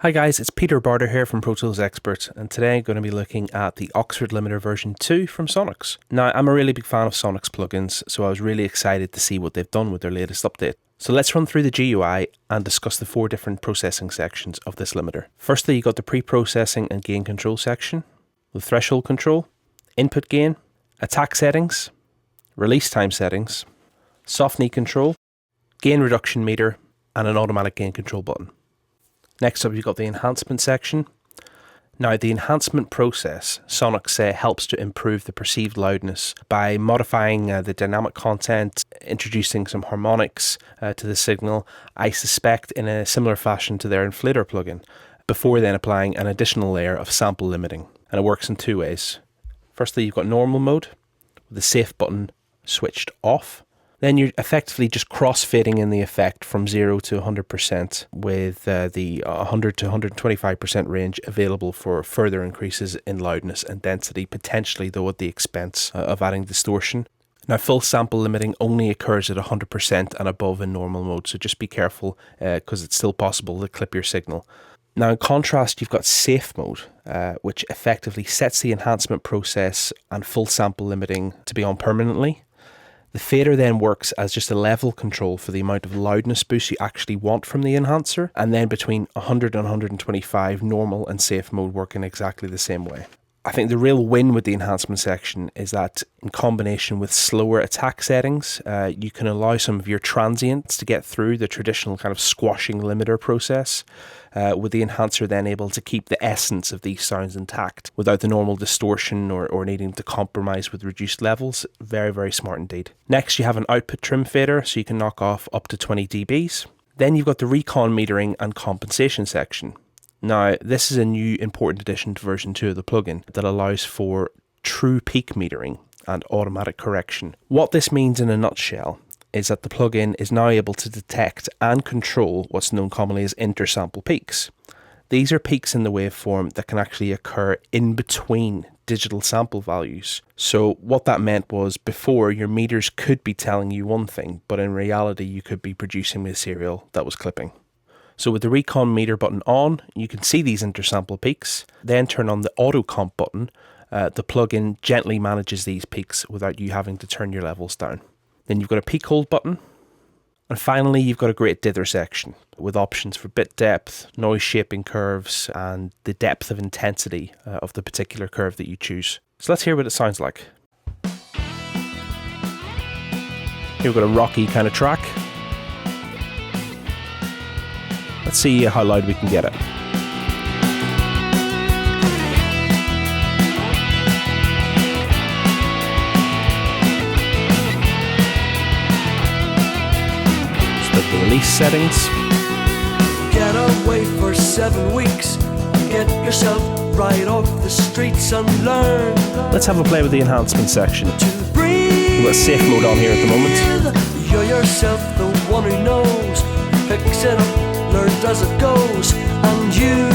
Hi guys, it's Peter Barter here from Pro Tools Expert, and today I'm going to be looking at the Oxford Limiter version 2 from Sonnox. Now, I'm a really big fan of Sonnox plugins, so I was really excited to see what they've done with their latest update. So let's run through the GUI and discuss the 4 different processing sections of this limiter. Firstly, you've got the pre-processing and gain control section, with threshold control, input gain, attack settings, release time settings, soft knee control, gain reduction meter, and an automatic gain control button. Next up, you've got the enhancement section. Now, the enhancement process, Sonnox helps to improve the perceived loudness by modifying the dynamic content, introducing some harmonics to the signal, I suspect in a similar fashion to their inflator plugin, before then applying an additional layer of sample limiting. And it works in 2 ways. Firstly, you've got normal mode, with the safe button switched off. Then you're effectively just cross-fading in the effect from 0 to 100% with the 100 to 125% range available for further increases in loudness and density, potentially though at the expense of adding distortion. Now, full sample limiting only occurs at 100% and above in normal mode, so just be careful because it's still possible to clip your signal. Now, in contrast, you've got safe mode, which effectively sets the enhancement process and full sample limiting to be on permanently. The fader then works as just a level control for the amount of loudness boost you actually want from the enhancer, and then between 100 and 125, normal and safe mode work in exactly the same way. I think the real win with the enhancement section is that in combination with slower attack settings, you can allow some of your transients to get through the traditional kind of squashing limiter process, with the enhancer then able to keep the essence of these sounds intact without the normal distortion or needing to compromise with reduced levels. Very, very smart indeed. Next, you have an output trim fader, so you can knock off up to 20 dBs. Then you've got the Recon metering and compensation section. Now, this is a new important addition to version 2 of the plugin that allows for true peak metering and automatic correction. What this means in a nutshell is that the plugin is now able to detect and control what's known commonly as intersample peaks. These are peaks in the waveform that can actually occur in between digital sample values. So what that meant was before your meters could be telling you one thing, but in reality you could be producing material that was clipping. So with the Recon meter button on, you can see these intersample peaks. Then turn on the auto comp button. The plugin gently manages these peaks without you having to turn your levels down. Then you've got a peak hold button. And finally, you've got a great dither section with options for bit depth, noise shaping curves, and the depth of intensity of the particular curve that you choose. So let's hear what it sounds like. Here we've got a rocky kind of track. Let's see how loud we can get it. Split the release settings. Get away for 7 weeks. Get yourself right off the streets and learn. Let's have a play with the enhancement section. We've got safe mode on here at the moment. You're yourself the one who knows. Fix it up. Learned as it goes, and you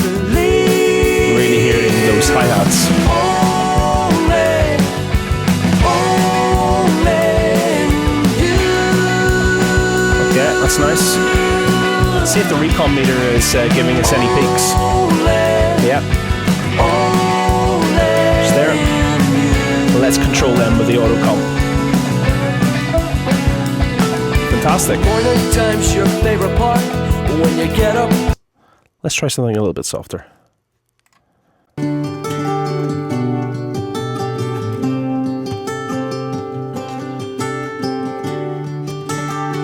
believe. Really hearing those hi-hats. Okay, that's nice. Let's see if the Recon meter is giving us any peaks. Yeah. Just there. Let's control them with the auto comp. Fantastic. Morning time's your favorite part when you get up. Let's try something a little bit softer.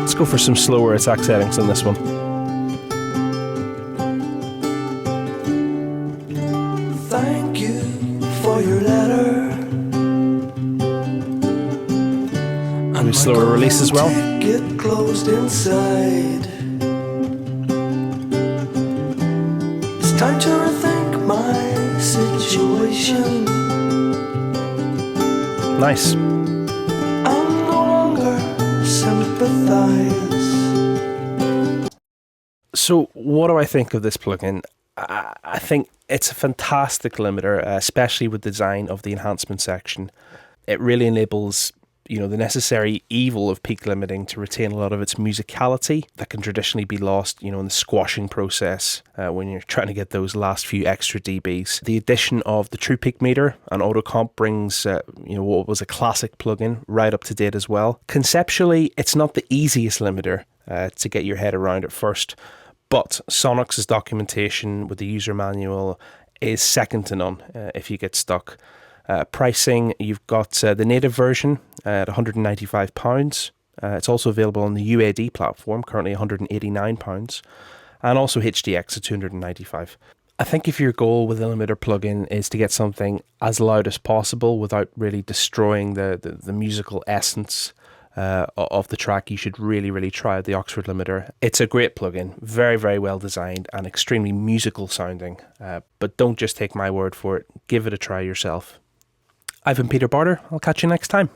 Let's go for some slower attack settings on this one. Thank you for your letter. Maybe slower release as well. Get closed inside. It's time to rethink my situation. Nice. I'm no longer sympathize. So what do I think of this plugin? I think it's a fantastic limiter, especially with the design of the enhancement section. It really enables the necessary evil of peak limiting to retain a lot of its musicality that can traditionally be lost, in the squashing process when you're trying to get those last few extra dBs. The addition of the True Peak Meter and Auto Comp brings, what was a classic plugin right up to date as well. Conceptually, it's not the easiest limiter to get your head around at first, but Sonnox's documentation with the user manual is second to none if you get stuck. Pricing, you've got the native version at £195. It's also available on the UAD platform, currently £189, and also HDX at £295. I think if your goal with a limiter plugin is to get something as loud as possible without really destroying the musical essence of the track, you should really try out the Oxford limiter. It's a great plugin, very, very well designed and extremely musical sounding. But don't just take my word for it. Give it a try yourself. I've been Peter Barter. I'll catch you next time.